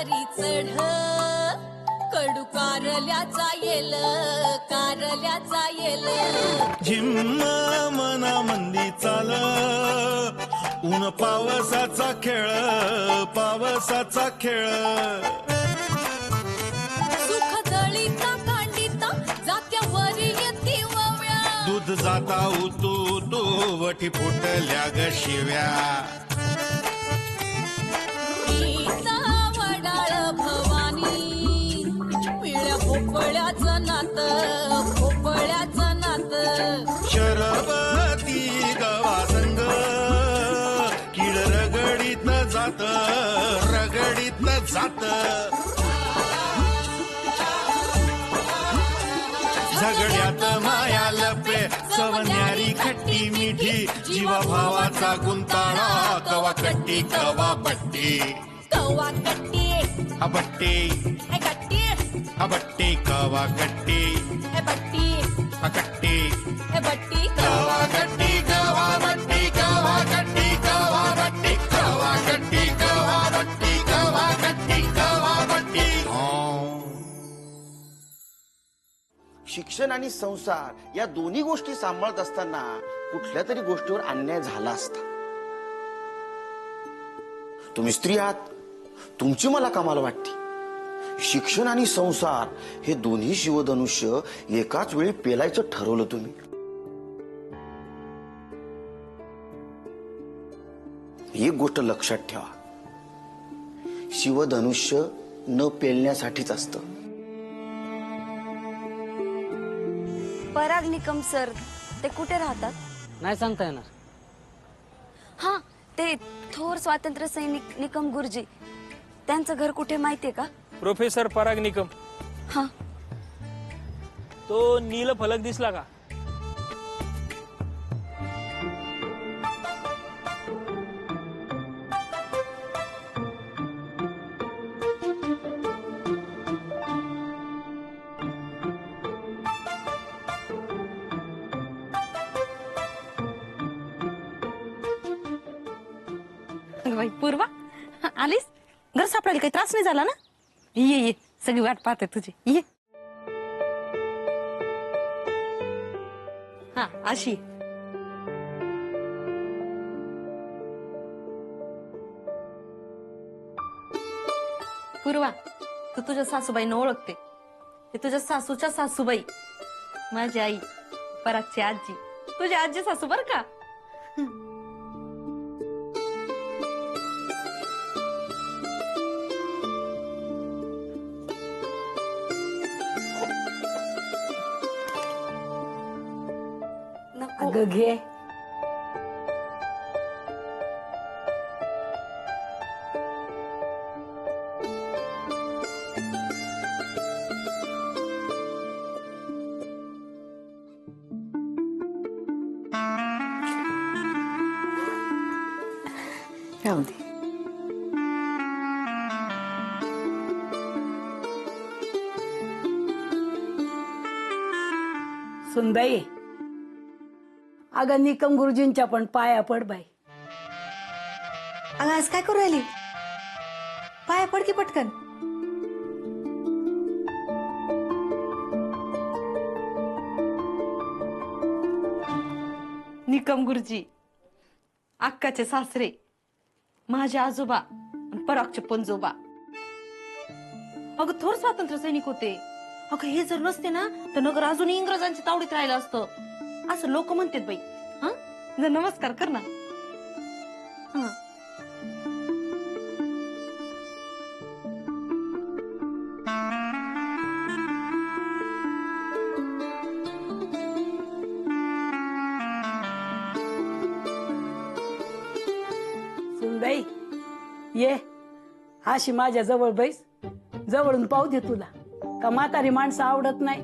वरी चढ कडू कारल्याचा येल झिम्म मना मंदी चाल ऊन पावसाचा खेळ सुख दळीता कांडिता जात्यावरी येती वव्या दूध जाता उतू वठी फुटल्या ग शिव्या गीता वडाळ भवानी पिळ्या भोपळ्याचं नात शरबती गवा संग किड रगडीत जात झगड्यात माया लपे सवन्यारी खट्टी मिठी जीवा भावाचा गुंताळा कवा कट्टी कवा बट्टी अबट्टी अबट्टी कवा कट्टी बट्टी अकट्टी बट्टी कवा कट्टी कवा बट्टी कवा कट्टी कवा बट्टी कवा कट्टी कवा बट्टी कवा कट्टी कवा बट्टी शिक्षण आणि संसार या दोन्ही गोष्टी सांभाळत असताना कुठल्या तरी गोष्टीवर अन्याय झाला असता. तुम्ही स्त्री आहात, तुमची मला कमाल वाटते. शिक्षण आणि संसार हे दोन्ही शिवधनुष्य एकाच वेळी पेलायचं ठरवलं तुम्ही. एक गोष्ट लक्षात ठेवा, शिवधनुष्य न पेलण्यासाठीच असतं. पराग निकम सर ते कुठे राहतात? नाही सांगता येणार. हा, ते थोर स्वातंत्र्य सैनिक निकम गुरुजी, त्यांचं घर कुठे माहितीये का? प्रोफेसर पराग निकम. हा, तो नील फलक दिसला का? बाई पूर्वा, आलीस? घर सापडायला काही त्रास नाही झाला ना? ये सगळी वाट पाहते तुझी. ये. हा, अशी पूर्वा, तू तुझ्या सासूबाईनं ओळखते. ते तुझ्या सासूच्या सासूबाई, माझी आई, परागची आजी, तुझी आजी सासू बर का. नको. घे. राहू दे. सुनबाई, अगं निकम गुरुजींच्या पण पाया पड बाई. अगं आज काय करू राहिली? पाया पड की पटकन. निकम गुरुजी, अक्काचे सासरे, माझे आजोबा आणि परागचे पंजोबा. अगं थोर स्वातंत्र्य सैनिक होते. अगं हे जर नसते ना तर नगर अजून इंग्रजांच्या तावडीत राहिलं असतं, असं लोक म्हणतात बाई. हा, जर नमस्कार कर ना. हा. सुनबाई, ये अशी माझ्या जवळ बैस. जवळून पाहू दे तुला का म्हातारी माणसं आवडत नाही.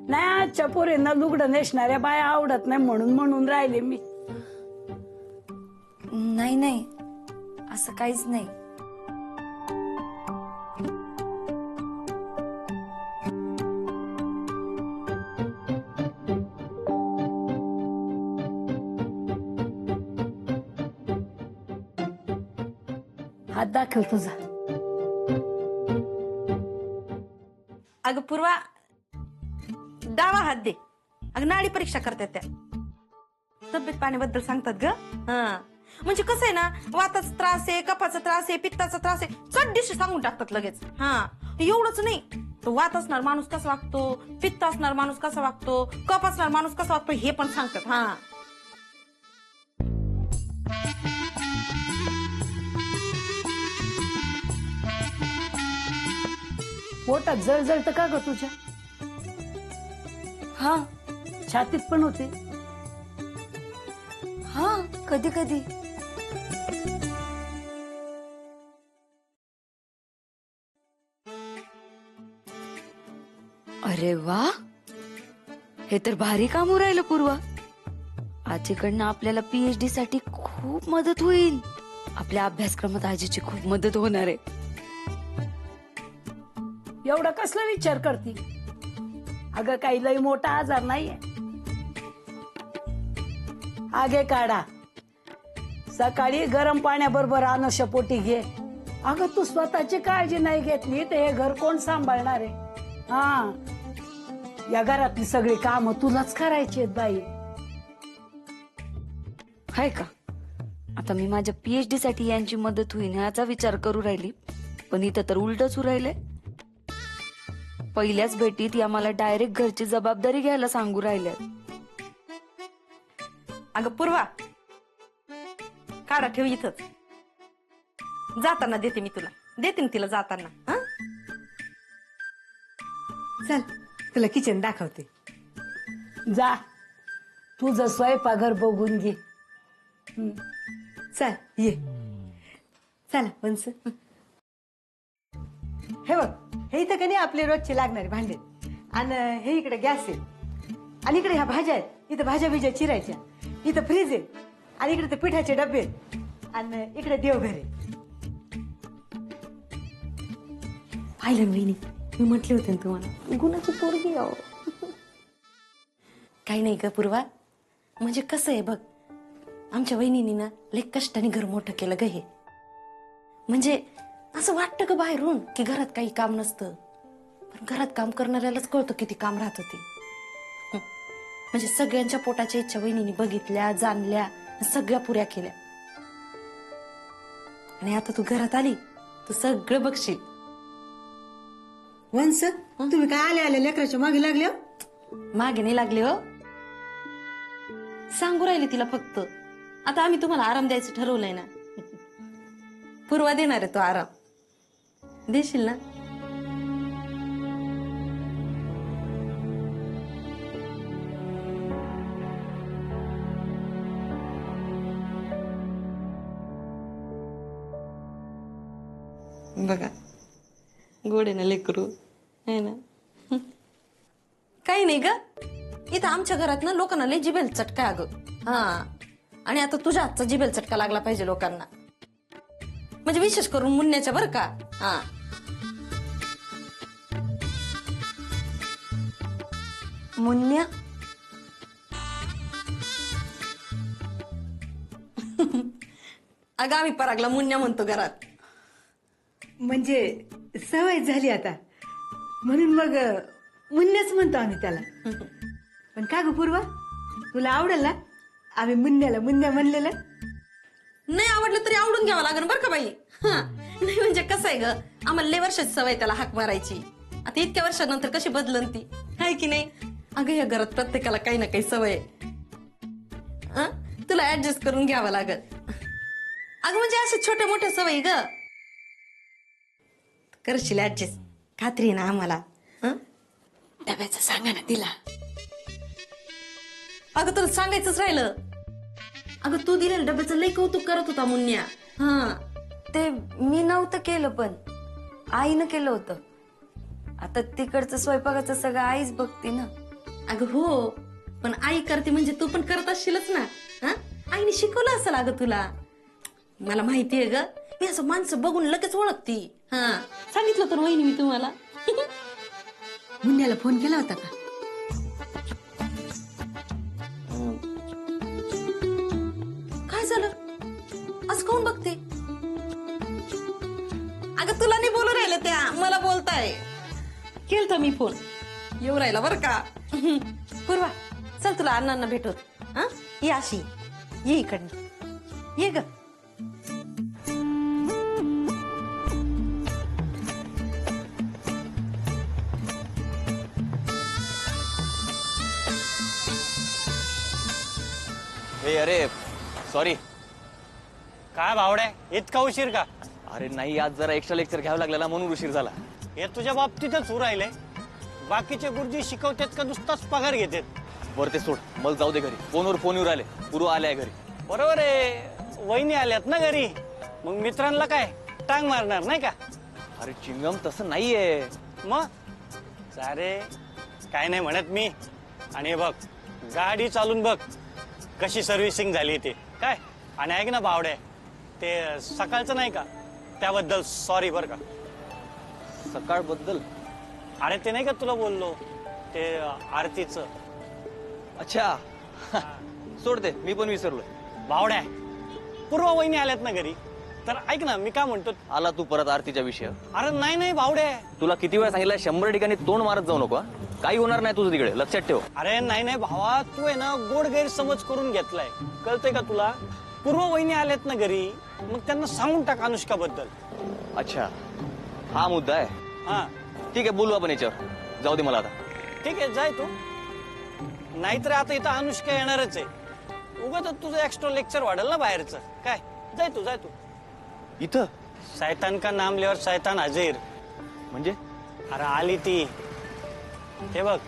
नाही, आजच्या पोरींना लुगडं नेसणाऱ्या बाया आवडत नाही म्हणून राहिले मी. नाही, असं काहीच नाही. हात दाखव तुझा. अगं पूर्वा डावा हात दे. अगं नाडी परीक्षा करतात त्या. तब्येत पाण्याबद्दल सांगतात ग. हा म्हणजे कसं आहे ना, वाताचा त्रास आहे, कफाचा त्रास आहे, पित्ताचा त्रास आहे, चड्डीशी सांगून टाकतात लगेच. हा एवढंच नाही, तो वात असणार माणूस कसा वागतो, पित्त असणार माणूस कसा वागतो, कफ असणार माणूस कसा वागतो हे पण सांगतात. हा पोटात जळजळतं का ग तुझ्या? हा छातीत पण होते? हा कधी कधी. अरे वा, हे तर भारी काम राहिलं पूर्वा. आजीकडनं आपल्याला PhD साठी खूप मदत होईल. आपल्या अभ्यासक्रमात आजीची खूप मदत होणार आहे. एवढा कसला विचार करती? अगं काही लई मोठा आजार नाहीये. आगे काढा, सकाळी गरम पाण्याबरोबर अनशपोटी घे. अगं तू स्वतःची काळजी नाही घेतली तर हे घर कोण सांभाळणार आहे? हा, या घरातली सगळी कामं तुलाच करायची आहेत बाई. हाय का? आता मी माझ्या PhD साठी यांची मदत होईल ह्याचा विचार करू राहिली, पण इथं तर उलटच होऊ राहिले. पहिल्याच भेटीत या मला डायरेक्ट घरची जबाबदारी घ्यायला सांगू राहिले. अगं पूर्वा काढा ठेव इथंच. जाताना देते मी तुला, देते ना तिला जाताना. हा चल तुला किचन दाखवते. जा, तुझं स्वयंपाकघर बघून घे. चल ये. चला वंस. हे बघ, हे इथं का नाही आपले रोजचे लागणारे भांडे, आणि हे इकडे गॅस आहे, आणि इकडे ह्या भाज्या आहेत, इथं भाज्या बिज्या चिरायच्या, इथं फ्रीज आहे, आणि इकडे ते पिठाचे डबे आहेत, आणि इकडे देवघर आहे. पाहिलं ना वहिनी, मी म्हटले होते ना तुम्हाला गुणाची पोरगी आहो. काही नाही ग पूर्वा, म्हणजे कसं आहे बघ, आमच्या वहिनीनी ना लई कष्टाने घर मोठं केलं ग हे. म्हणजे असं वाटतं ग बाहेरून की घरात काही काम नसतं, पण घरात काम करणाऱ्यालाच कळतं किती काम राहत होते. म्हणजे सगळ्यांच्या पोटाच्या इच्छा वहिनीने बघितल्या, जाणल्या, सगळ्या पुऱ्या केल्या. आणि आता तू घरात आली, तू सगळं बघशील. वंस, तुम्ही काय आले आले लेकराच्या मागे लागले हो? मागे नाही लागले हो, सांगू राहिले तिला फक्त. आता आम्ही तुम्हाला आराम द्यायचं ठरवलंय ना. पूर्वा देणार आहे तो आराम, देशील ना? बघा गोडे ना लेकरू आहे ना. काही नाही ग, इथं आमच्या घरात ना लोकांना लय जिभेल चटका अगं. हा, आणि आता तुझ्या हातचा जिभेल चटका लागला पाहिजे लोकांना, म्हणजे विशेष करून मुन्न्याच्या बरं का. हा मुन्या अगं आम्ही परागला मुन्या म्हणतो घरात. म्हणजे सवय झाली आता, म्हणून मग मुन्याच म्हणतो आम्ही त्याला. पण का ग पूर्वा, तुला आवडेल ना आम्ही मुन्याला मुन्या म्हणलेलं? नाही आवडलं तरी आवडून घ्यावं लागेल बरं का बाई. हा नाही म्हणजे कसं आहे ग, आम्हाला लय वर्षाची सवय त्याला हाक मारायची. आता इतक्या वर्षानंतर कशी बदलन ती, आहे की नाही? अगं या घरात प्रत्येकाला काही ना काही सवय आहे. तुला ऍडजस्ट करून घ्यावं लागल. अगं म्हणजे अशा छोट्या मोठ्या सवयी ग, करशील ऍडजस्ट, खात्री ना आम्हाला. डब्याचं सांगा ना तिला. अगं तुला सांगायचंच राहिलं. अगं तू दिलेलं डब्याचं लय कौतुक करत होता मुन्या. हा ते मी नव्हतं केलं, पण आईनं केलं होतं. आता तिकडचं स्वयंपाकाचं सगळं आईच बघते ना. अगं हो, पण आई करते म्हणजे तू पण करत असशीलच ना. हा आईने शिकवलं असेल अगं तुला. मला माहितीये ग, मी असं माणसं बघून लगेच ओळखती. हा सांगितलं तर वहिनी मी तुम्हाला. मुन्याला फोन केला होता का? काय झालं, असं कोण बघते? अगं तुला नाही बोलू राहिलं, त्या मला बोलताय. केलता मी फोन येऊ राहिला बर का. पूर्वा चल तुला अण्णांना भेटवत. हा ये अशी ये इकडनं ये ग. हे अरे सॉरी. काय भावड्या इतका उशीर का? अरे नाही आज जरा एक्स्ट्रा लेक्चर घ्यावं लागलं ना म्हणून उशीर झाला. हे तुझ्या बाबतीतच होऊ राहिले. बाकीचे गुरुजी शिकवतात का नुसताच पगार घेतात? बरं ते सोड, मला जाऊ दे घरी. फोनवर फोन येऊ राहिले. पूर्व आलाय घरी. बरोबर आहे, वहिनी आल्यात ना घरी. मग मित्रांना काय टांग मारणार नाही का? अरे चिंगम तसं नाहीये. मग सारे काय नाही म्हणत मी. आणि हे बघ गाडी चालून बघ कशी सर्व्हिसिंग झाली ते काय. आणि ऐक ना भावड्या, ते सकाळचं नाही का त्याबद्दल सॉरी बरं का. सकाळ बद्दल? अरे ते नाही का तुला बोललो ते आरतीचं. अच्छा सोड दे, मी पण विसरलोय. भावड्या पूर्व वहिनी आल्यात ना घरी, तर ऐक ना मी काय म्हणतो. आला तू परत आरतीच्या विषय. अरे नाही नाही भावड्या. तुला किती वेळा सांगितलं 100 ठिकाणी तोंड मारत जाऊ नको. काही होणार नाही तुझं तिकडे, लक्षात ठेव. अरे नाही नाही भावा, तू आहे ना गोड गैरसमज करून घेतलाय. कळतंय का तुला? पूर्व वहिनी आल्यात ना घरी, मग त्यांना सांगून टाक अनुष्का बद्दल. अच्छा हा मुद्दा आहे. हा ठीक आहे, बोलू आपण याच्यावर. जाऊ दे मला आता. ठीक आहे जाय तू. नाहीतर आता इथं अनुष्का येणारच आहे. उगाच तुझं एक्स्ट्रा लेक्चर वाढेल ना बाहेरचं. काय जाय तू जाय तू. इथं शैतान का नाम लेवर शैतान हजीर. म्हणजे? अरे आली ती. हे बघ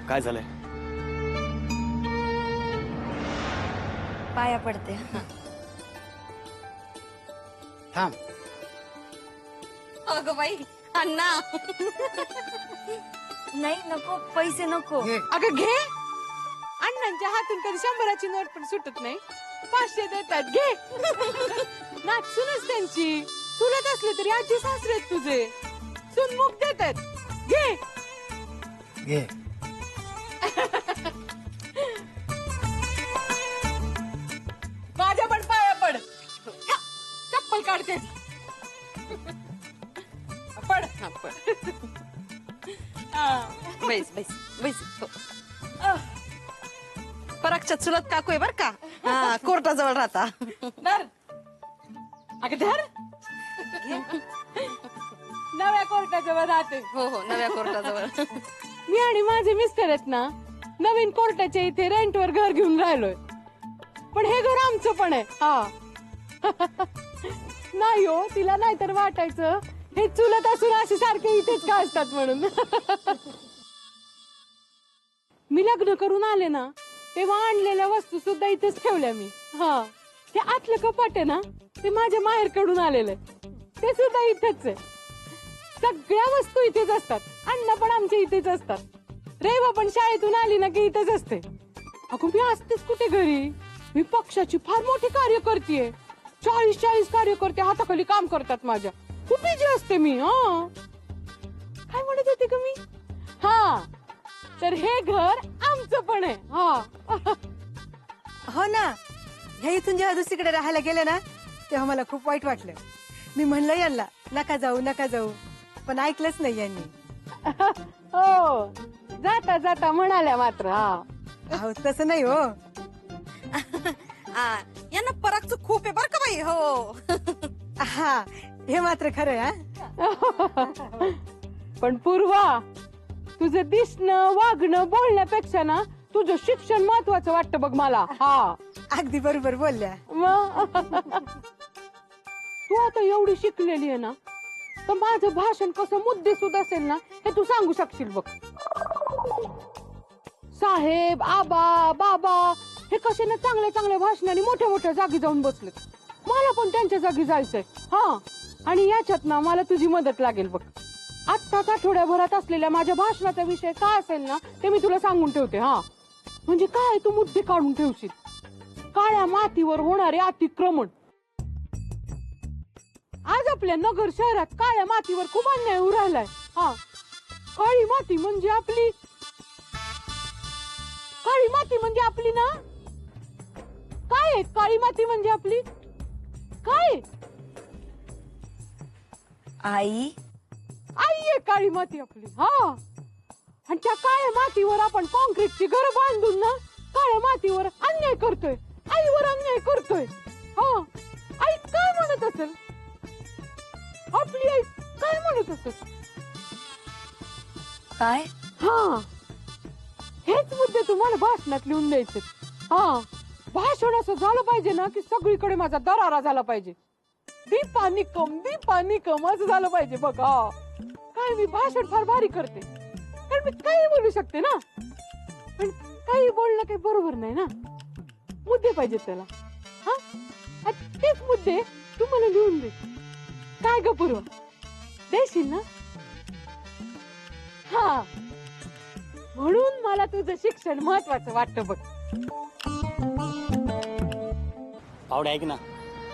काय झालंय? पाया पडते. थांब. अगं बाई अण्णा. नाही नको, पैसे नको. अगं घे. अण्णांच्या हातून कधी 100ची नोट पण सुटत नाही. 500 देतात घे. नाच सुनच त्यांची. चुलत असले तरी आजी सासरे आहेत तुझे. सुन मुख देतात घे. घे. माझ्या पण पाया पड. चप्पल काढते. पड हा पड. बैस बैस बैस. परागच्या चुलत काकू आहे बर का. हा कोर्टाजवळ राहता. धर अगं धर. नव्या कोर्टाजवळ राहते. हो हो नव्या कोर्टाजवळ. मी आणि माझे मिस्टर आहेत ना नवीन कोर्टाच्या इथे रेंटवर घर घेऊन राहिलोय. पण हे घर आमचं पण आहे. हा नाही हो, तिला नाहीतर वाटायचं हे चुलत असून असे सारखे इथेच का असतात म्हणून. मी लग्न करून आले ना तेव्हा आणलेल्या वस्तू सुद्धा इथेच ठेवल्या मी. हा ते आतलं कपाट आहे ना ते माझ्या माहेरकडून आलेलं आहे. ते सुद्धा इथेच आहे. सगळ्या वस्तू इथेच असतात. अन्न पण आमच्या इथेच असतात. रेवा पण शाळेतून आली ना की इथेच असते. अगं मी असतेच कुठे घरी. मी पक्षाची फार मोठी कार्यकर्ती. 40 कार्यकर्ते हाताखाली काम करतात माझ्या. खूप बिझी असते मी. हा काय म्हणत होते का मी. हा तर हे घर आमचं पण आहे. हा हो ना. ह्या इथून जेव्हा दुसरीकडे राहायला गेले ना तेव्हा मला खूप वाईट वाटलं. मी म्हणलं यांना नका जाऊ नका जाऊ, पण ऐकलंच नाही यांनी. हो जाता जाता म्हणाल्या मात्र. हा अहो तसं नाही हो. यांना परागचं खूप आहे बर का बाई. हो हा हे मात्र खरं आहे. पण पूर्वा तुझं दिसणं वागणं बोलण्यापेक्षा ना तुझं शिक्षण महत्वाचं वाटतं बघ मला. हा अगदी बरोबर बोलल्या. मग तू आता एवढी शिकलेली आहे ना तर माझं भाषण कसं मुद्देसूद असेल ना हे तू सांगू शकशील बघ. साहेब आबा बाबा हे कसे ना चांगल्या चांगल्या भाषणाने मोठ्या मोठ्या जागी जाऊन बसलेत. मला पण त्यांच्या जागी जायचंय. हा आणि याच्यात ना मला तुझी मदत लागेल बघ. आत्ताच आठवड्याभरात असलेल्या माझ्या भाषणाचा विषय काय असेल ना ते मी तुला सांगून ठेवते. हा म्हणजे काय तू मुद्दे काढून ठेवशील. काळ्या मातीवर होणारे अतिक्रमण. आज आपल्या नगर शहरात काळ्या मातीवर खूप अन्याय होऊ राहिलाय. हा काळी माती म्हणजे आपली, काळी माती म्हणजे आपली ना? काय आहे काळी माती म्हणजे आपली? काय आई आई आहे काळी माती आपली. हा, आणि त्या काळ्या मातीवर आपण कॉन्क्रीटची घर बांधून ना काळ्या मातीवर अन्याय करतोय, आईवर अन्याय करतोय. हा, आई काय म्हणत असेल? आपली आई काय म्हणत असेल? काय? हा, हेच मुद्दे तुम्हाला भाषणात लिहून द्यायचे. हा, भाषण असं झालं पाहिजे ना की सगळीकडे माझा दरारा झाला पाहिजे. दीपा निकम असं झालं पाहिजे. बघा काय मी भाषण फार भारी करते, कारण मी काही बोलू शकते ना, पण काही बोलणं काही बरोबर नाही ना. मुद्दे पाहिजेत त्याला. हा, आणि तेच मुद्दे तुम्हाला लिहून दे. काय ग पूर्वा, देशील ना? हा, म्हणून मला तुझं शिक्षण महत्वाचं वाटतं बघ. पावडे ऐक ना,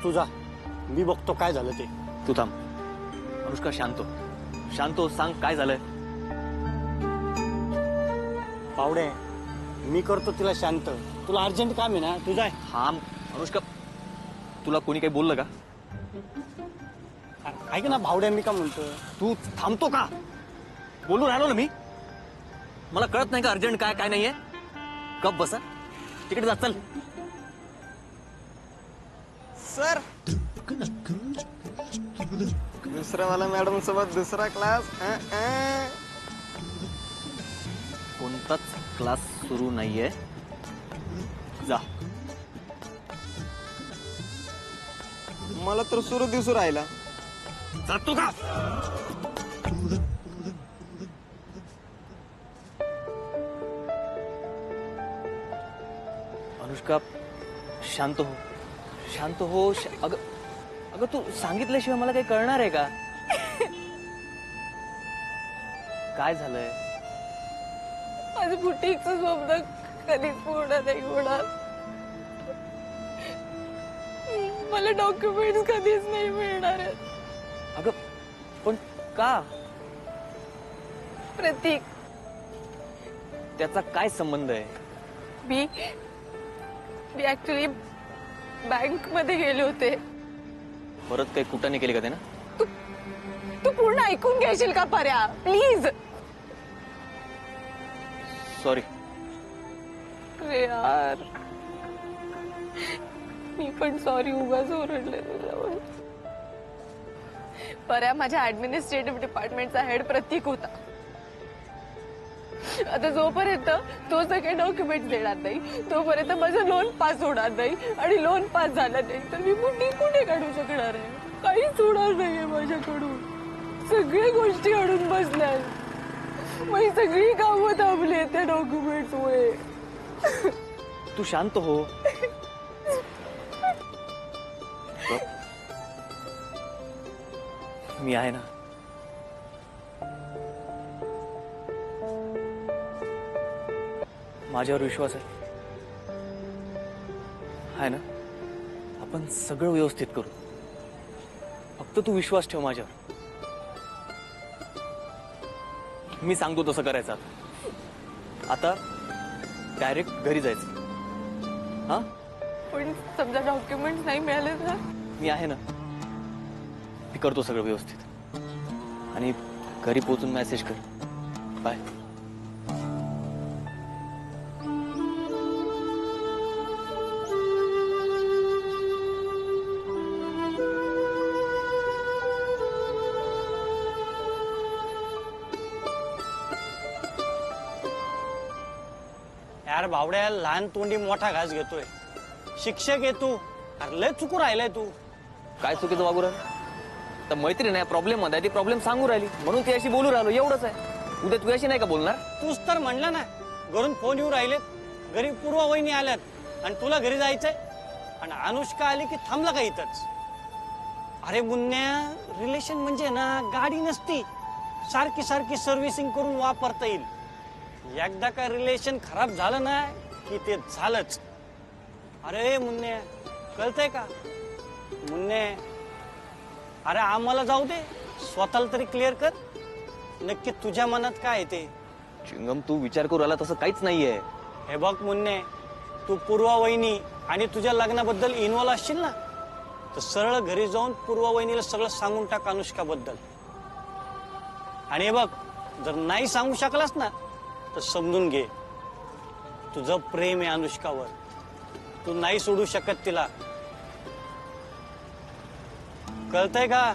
तुझा मी बघतो काय झालं ते. तू थांब. अनुष्का शांत हो. शांत हो, सांग काय झालंय. पावडे मी करतो तिला शांत. तुला अर्जंट काम आहे ना, तुझा आहे. हा अनुष्का, तुला कोणी काही बोललं का? ऐक ना भावड्या, मी का म्हणतो, तू थांबतो का? बोलून राहिलो ना मी. मला कळत नाही का अर्जंट काय काय नाहीये? गप बसा, तिकडे जा. चल सर, दुसरा वाला मॅडम सोबत दुसरा क्लास. कोणताच क्लास सुरू नाहीये. जा. मला तर सुरू दिसू राहिला. जातो का? अनुष्का शांत हो, शांत हो. अगं अगं, तू सांगितल्याशिवाय मला काही कळणार आहे का? काय झालंय? माझं बुटीकचं स्वप्न कधीच पूर्ण नाही होणार. मला डॉक्युमेंट्स कधीच नाही मिळणार आहेत. अगं पण का? प्रतीक, त्याचा काय संबंध आहे? मी ऍक्च्युली बँक मध्ये गेले होते. परत काही कुटाने केली का ते ना? तू पूर्ण ऐकून घ्यायशील का पर्या, प्लीज? सॉरी. अरे यार, मी पण सॉरी उगाच ओरडले तुझ्यावर. पर्या, माझ्या ऍडमिनिस्ट्रेटिव्ह डिपार्टमेंटचा हेड प्रतीक होता. आता जोपर्यंत तो सगळे डॉक्युमेंट देणार नाही तोपर्यंत माझं लोन पास होणार नाही, आणि लोन पास झालं नाही तर मी बुटी कुठे काढू शकणार आहे? काहीच होणार नाहीये माझ्याकडून. सगळ्या गोष्टी अडून बसल्यात. माझी सगळी कामं थांबली त्या डॉक्युमेंट्स मुळे. तू शांत हो. मी आहे ना. माझ्यावर विश्वास आहे ना? आपण सगळं व्यवस्थित करू. फक्त तू विश्वास ठेव माझ्यावर. मी सांगतो तसं करायचं. आता डायरेक्ट घरी जायचं. हा, पण समजा डॉक्युमेंट नाही मिळाले तर? मी आहे ना. मी करतो सगळं व्यवस्थित. आणि घरी पोहोचून मेसेज कर. बाय. यार भावड्या, लहान तोंडी मोठा घास घेतोय. शिक्षक आहे तू. अरे लय चुकू राहिलाय तू. काय चुकीचं वागू राहिलं? तर मैत्रीण आहे, प्रॉब्लेम मध्ये ती प्रॉब्लेम सांगू राहिली म्हणून ती अशी बोलू राहिलो, एवढंच आहे. उद्या तू अशी नाही का बोलणार? तूच तर म्हणला ना, घरून फोन येऊ राहिलेत, घरी पूर्वा वहिनी आल्यात, आणि तुला घरी जायचंय, आणि अनुष्का आली की थांबला का इथंच? अरे मुन्या, रिलेशन म्हणजे ना गाडी नसती, सारखी सारखी सर्व्हिसिंग करून वापरता येईल. एकदा का रिलेशन खराब झालं ना की ते झालंच. अरे मुन्ने, कळतंय का? मुन्ने, अरे आम्हाला जाऊ दे, स्वतःला तरी क्लिअर कर. नक्की तुझ्या मनात काय आहे ते. चिंगम तू विचार करू आला तसं काहीच नाहीये. हे बघ मुन्ने, तू पूर्वा वहिनी आणि तुझ्या लग्नाबद्दल इन्व्हॉल्व असशील ना, तर सरळ घरी जाऊन पूर्वा वहिनीला सगळं सांगून टाक अनुष्काबद्दल. आणि हे बघ, जर नाही सांगू शकलास ना तर समजून घे, तुझं प्रेम आहे अनुष्कावर, तू नाही सोडू शकत तिला. कळतंय का?